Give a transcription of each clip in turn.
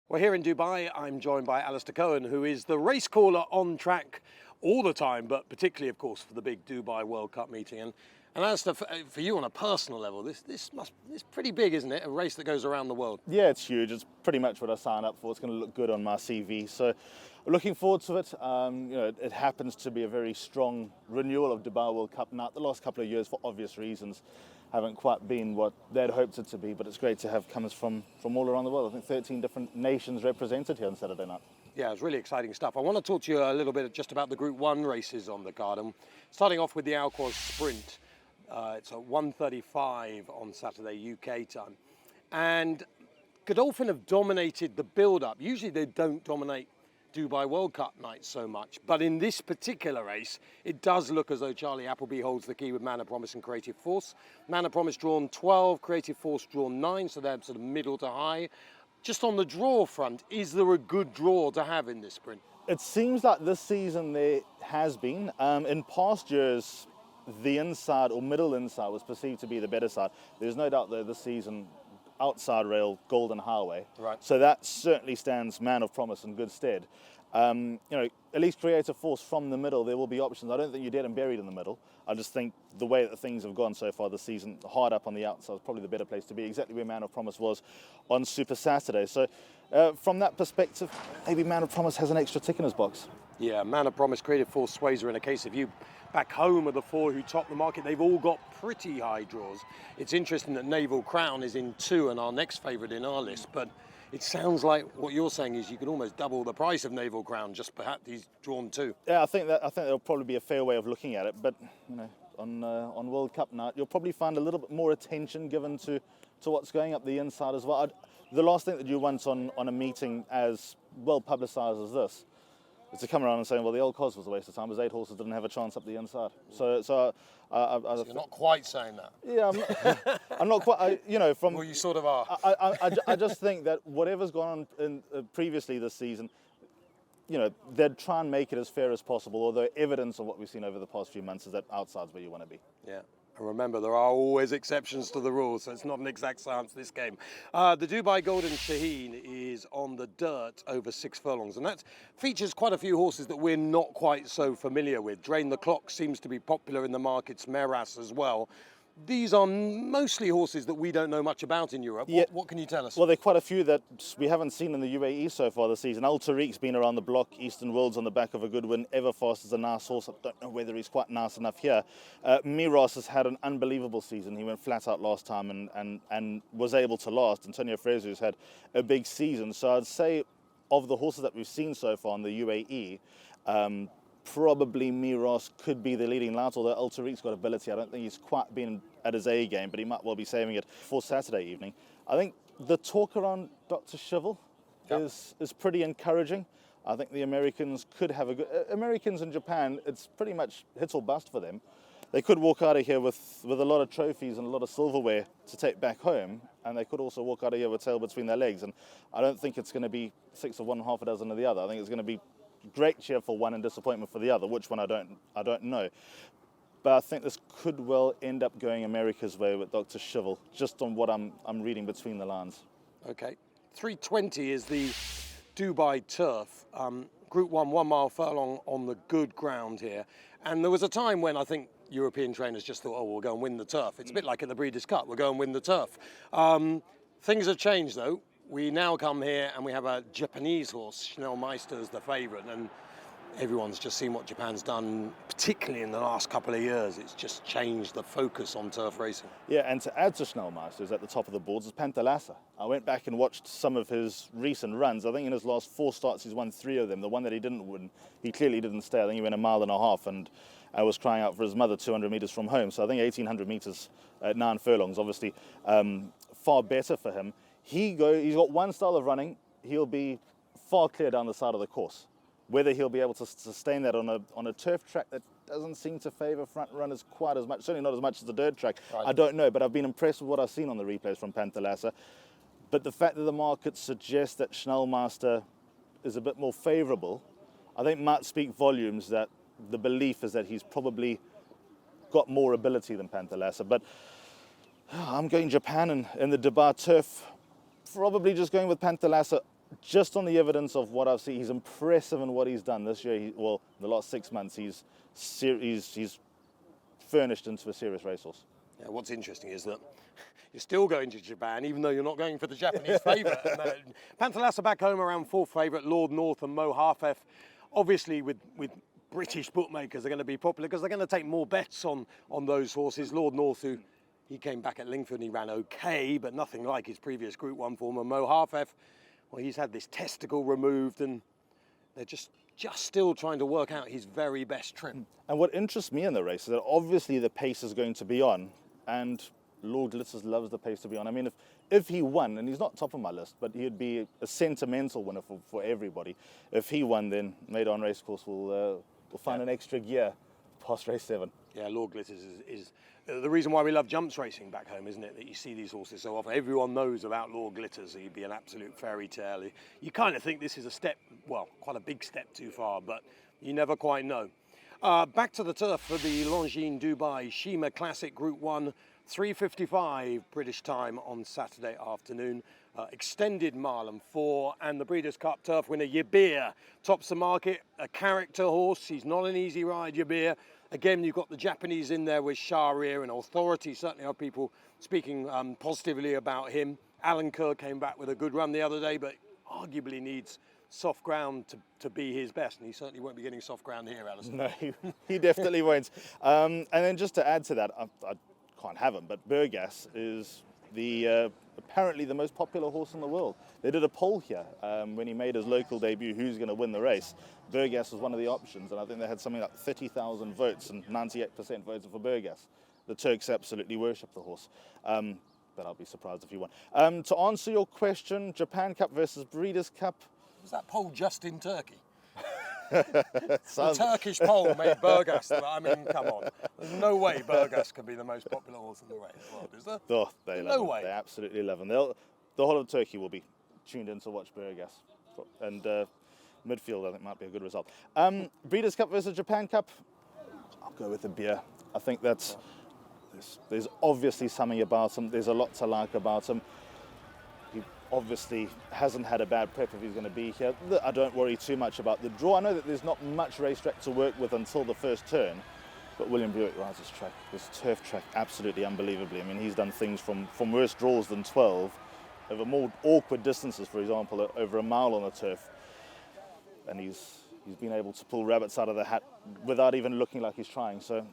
Well, here in Dubai, I'm joined by Alistair Cohen, who is the race caller on track all the time, but particularly, of course, for the big Dubai World Cup meeting. And Alistair, for you on a personal level, it's pretty big, isn't it? A race that goes around the world. Yeah, it's huge. It's pretty much what I signed up for. It's going to look good on my CV. So looking forward to it. It happens to be a very strong renewal of Dubai World Cup. Now, the last couple of years, for obvious reasons, haven't quite been what they'd hoped it to be, but it's great to have comers from all around the world. I think 13 different nations represented here on Saturday night. Yeah, it's really exciting stuff. I want to talk to you a little bit just about the Group 1 races on the card. Starting off with the Quoz Sprint. It's at 1:35 on Saturday UK time. And Godolphin have dominated the build-up. Usually they don't dominate Dubai World Cup nights so much, but in this particular race, it does look as though Charlie Appleby holds the key with Man of Promise and Creative Force. Man of Promise drawn 12, Creative Force drawn 9, so they're sort of middle to high. Just on the draw front, is there a good draw to have in this sprint? It seems like this season there has been. In past years, the inside or middle inside was perceived to be the better side. There's no doubt that this season, outside rail, Golden Highway. Right. So that certainly stands Man of Promise in good stead. At least Creative Force from the middle, there will be options. I don't think you're dead and buried in the middle. I just think the way that things have gone so far this season, hard up on the outside is probably the better place to be, exactly where Man of Promise was on Super Saturday. So from that perspective, maybe Man of Promise has an extra tick in his box. Yeah, Man of Promise, Creative Force, Sways are in a case of you. Back home are the four who top the market. They've all got pretty high draws. It's interesting that Naval Crown is in 2 and our next favourite in our list, but it sounds like what you're saying is you could almost double the price of Naval Crown, just perhaps he's drawn 2. Yeah, I think there'll probably be a fair way of looking at it, but on World Cup night, you'll probably find a little bit more attention given to what's going up the inside as well. The last thing that you want on a meeting as well publicised as this is to come around and say, well, the old Quoz was a waste of time, because 8 horses didn't have a chance up the inside. So you're not quite saying that. Yeah, I'm not quite. Well, you sort of are. I just think that whatever's gone on in, previously this season, they'd try and make it as fair as possible. Although evidence of what we've seen over the past few months is that outside's where you want to be. Yeah. And remember, there are always exceptions to the rules, so it's not an exact science, this game. The Dubai Golden Shaheen is on the dirt over 6 furlongs, and that features quite a few horses that we're not quite so familiar with. Drain the Clock seems to be popular in the markets, Meras as well. These are mostly horses that we don't know much about in Europe. Yeah. What can you tell us? Well, there are quite a few that we haven't seen in the UAE so far this season. Al Tariq's been around the block, Eastern Worlds on the back of a good win. Everfast is a nice horse. I don't know whether he's quite nice enough here. Miros has had an unbelievable season. He went flat out last time and was able to last. Antonio Fraser's had a big season. So I'd say of the horses that we've seen so far in the UAE, probably Miros could be the leading light, although Al Tariq's got ability. I don't think he's quite been at his A game, but he might well be saving it for Saturday evening. I think the talk around Dr. Shivel is pretty encouraging. I think the Americans could have a good... Americans in Japan, it's pretty much hit or bust for them. They could walk out of here with a lot of trophies and a lot of silverware to take back home, and they could also walk out of here with tail between their legs. And I don't think it's going to be 6 of one, half a dozen of the other. I think it's going to be great cheer for one and disappointment for the other. Which one I don't know, but I think this could well end up going America's way with Dr. Shivel, just on what I'm reading between the lines. Okay, 3:20 is the Dubai Turf. Group 1, 1 mile furlong on the good ground here, and there was a time when I think European trainers just thought, oh, we'll go and win the turf. It's a bit like at the Breeders' Cup, we'll go and win the turf. Things have changed though. We now come here and we have a Japanese horse, Schnellmeister is the favourite, and everyone's just seen what Japan's done, particularly in the last couple of years. It's just changed the focus on turf racing. Yeah, and to add to Schnellmeister's at the top of the boards is Pantalassa. I went back and watched some of his recent runs. I think in his last 4 starts he's won 3 of them. The one that he didn't win, he clearly didn't stay. I think he went 1.5 miles, and I was crying out for his mother 200 metres from home. So I think 1,800 metres at 9 furlongs, obviously far better for him. He's got one style of running. He'll be far clear down the side of the course. Whether he'll be able to sustain that on a turf track that doesn't seem to favour front runners quite as much, certainly not as much as the dirt track, right. I don't know, but I've been impressed with what I've seen on the replays from Pantalassa. But the fact that the market suggests that Schnellmeister is a bit more favourable, I think might speak volumes that the belief is that he's probably got more ability than Pantalassa. But I'm going Japan and in the Dubai Turf, probably just going with Pantalassa just on the evidence of what I've seen, he's impressive in what he's done this year. The last 6 months, he's furnished into a serious racehorse. Yeah, what's interesting is that you're still going to Japan, even though you're not going for the Japanese favourite. Panthalassa back home around fourth favourite, Lord North and Mo Harfef. Obviously, with British bookmakers are going to be popular because they're going to take more bets on those horses. Lord North, who he came back at Lingford and he ran okay, but nothing like his previous Group 1 former. Mo Harfef, well, he's had this testicle removed and they're just still trying to work out his very best trip. And what interests me in the race is that obviously the pace is going to be on, and Lord Glitters loves the pace to be on. I mean, if he won, and he's not top of my list, but he'd be a sentimental winner for everybody. If he won, then Meydan Racecourse will find an extra gear past race 7. Yeah, Lord Glitters is the reason why we love jumps racing back home, isn't it? That you see these horses so often. Everyone knows about Lord Glitters. He'd be an absolute fairy tale. You kind of think this is a step, well, quite a big step too far, but you never quite know. Back to the turf for the Longines Dubai Sheema Classic Group 1, 3:55 British time on Saturday afternoon. Extended mile and 4, and the Breeders' Cup turf winner Yabir tops the market. A character horse. He's not an easy ride, Yabir. Again, you've got the Japanese in there with Shahrir, and Authority certainly are people speaking positively about him. Alan Kerr came back with a good run the other day, but arguably needs soft ground to be his best, and he certainly won't be getting soft ground here, Alistair. No, he definitely won't. And then just to add to that, I can't have him, but Burgas is apparently the most popular horse in the world. They did a poll here when he made his local debut, who's going to win the race. Burgas was one of the options, and I think they had something like 30,000 votes, and 98% voted for Burgas. The Turks absolutely worship the horse, but I'll be surprised if he won. To answer your question, Japan Cup versus Breeders' Cup. Was that poll just in Turkey? The Turkish poll made Burgas. I mean, come on. There's no way Burgas could be the most popular horse in the race, is there? Oh, they love him. They absolutely love him. The whole of Turkey will be tuned in to watch Burgas. And midfield, I think, might be a good result. Breeders' Cup versus Japan Cup. I'll go with the beer. I think that's... There's obviously something about him. There's a lot to like about him. He obviously hasn't had a bad prep if he's going to be here. I don't worry too much about the draw. I know that there's not much racetrack to work with until the first turn, but William Buick rides this track, this turf track, absolutely unbelievably. I mean, he's done things from worse draws than 12, over more awkward distances, for example, over a mile on the turf. And he's been able to pull rabbits out of the hat without even looking like he's trying. So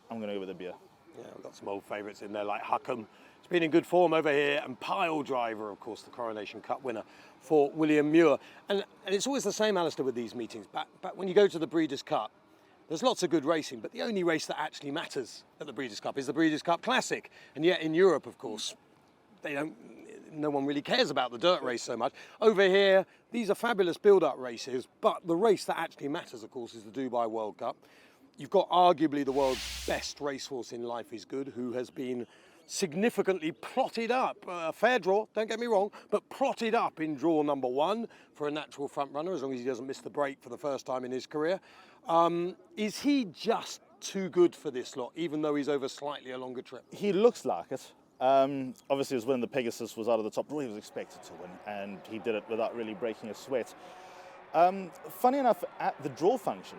I'm going to go with the beer. Yeah, we've got some old favourites in there like Huckham. He's been in good form over here, and Pile Driver, of course, the Coronation Cup winner for William Muir. And it's always the same, Alistair, with these meetings. But when you go to the Breeders' Cup, there's lots of good racing, but the only race that actually matters at the Breeders' Cup is the Breeders' Cup Classic. And yet in Europe, of course, no one really cares about the dirt race so much. Over here, these are fabulous build-up races, but the race that actually matters, of course, is the Dubai World Cup. You've got arguably the world's best racehorse in Life is Good, who has been significantly plotted up, fair draw, don't get me wrong, but plotted up in draw number 1 for a natural front runner, as long as he doesn't miss the break for the first time in his career. Is he just too good for this lot, even though he's over slightly a longer trip? He looks like it. Obviously, it was when the Pegasus was out of the top draw, he was expected to win, and he did it without really breaking a sweat. Funny enough, at the draw function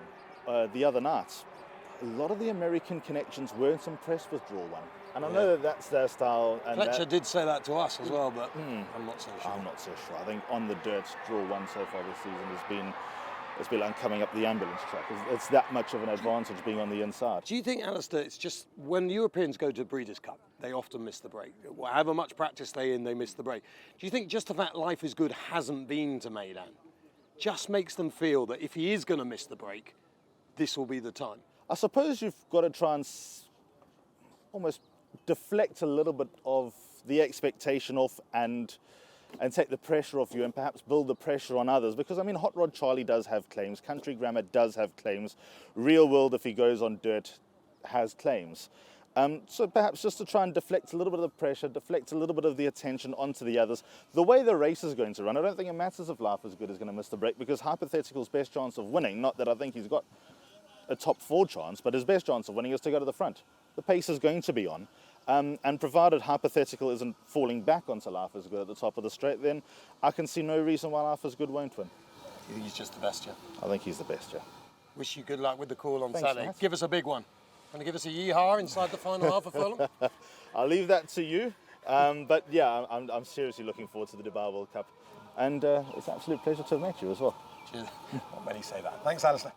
the other night, a lot of the American connections weren't impressed with draw 1. And I know that that's their style. And Pletcher did say that to us as well, but I'm not so sure. I'm not so sure. I think on the dirt, draw 1 so far this season has been like coming up the ambulance track. It's that much of an advantage being on the inside. Do you think, Alistair, it's just when Europeans go to Breeders' Cup, they often miss the break? However much practice they miss the break. Do you think just the fact Life is Good hasn't been to Meydan just makes them feel that if he is going to miss the break, this will be the time? I suppose you've got to try and almost deflect a little bit of the expectation off and take the pressure off you, and perhaps build the pressure on others. Because, I mean, Hot Rod Charlie does have claims. Country Grammar does have claims. Real World, if he goes on dirt, has claims. So perhaps just to try and deflect a little bit of the pressure, deflect a little bit of the attention onto the others. The way the race is going to run, I don't think it matters if Life is Good is going to miss the break, because Hypothetical's best chance of winning, not that I think he's got a top 4 chance, but his best chance of winning is to go to the front. The pace is going to be on. And provided hypothetical isn't falling back onto Life is Good at the top of the straight, then I can see no reason why Life is Good won't win. You think he's just the best, yeah? I think he's the best, yeah. Wish you good luck with the call on Thanks, Saturday. Matt. Give us a big one. Want to give us a yeehaw inside the final half of furlong? I'll leave that to you. But yeah, I'm seriously looking forward to the Dubai World Cup. And it's an absolute pleasure to have met you as well. Cheers. Not many say that. Thanks, Alistair.